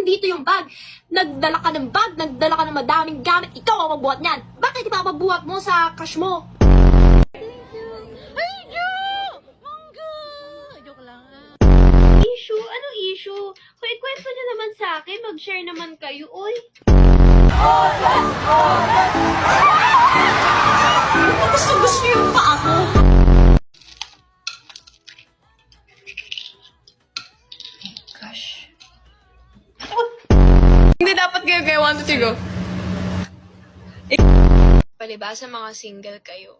nandito yung bag. Nagdala ka ng bag, nagdala ka ng madaming gamit, ikaw ang magbuhat niyan. Bakit ipapabuhat mo sa cash mo? Ay, Jo! Mangga! Joke lang Issue? Anong issue? Kung ikwento niyo naman sa akin, mag-share naman kayo, oy. Gusto yung pa ako. Gosh. Hindi dapat kayo 1, 2, 3, go. Palibasa mga single kayo.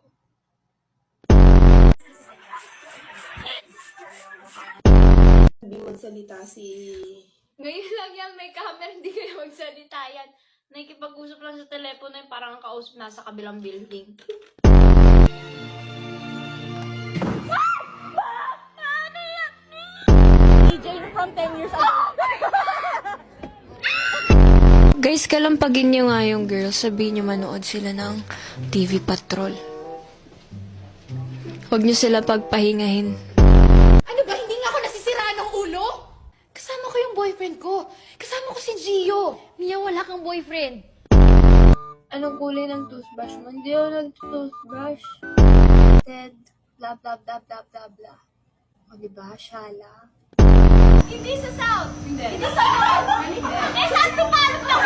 Hindi magsalita si... Ngayon lang yan, may camera, hindi kayo magsalita yan. Nakikipag-usap lang sa telepono yung parang ang kausap nasa kabilang building. DJ from 10 years ago. Guys, kalampagin niyo nga yung girls. Sabihin niyo manood sila ng TV Patrol. Huwag niyo sila pagpahingahin. Ano ba? Hindi nga ako nasisiraan ng ulo? Kasama ko yung boyfriend ko. Kasama ko si Gio. Mia, wala kang boyfriend. Anong kulay ng toothbrush mo? Hindi ako nag-toothbrush. Ted, blah blah blah blah blah blah. O diba, Shala? Hindi sa south. Hindi sa north. Hindi. Eh, saan tupalog lang?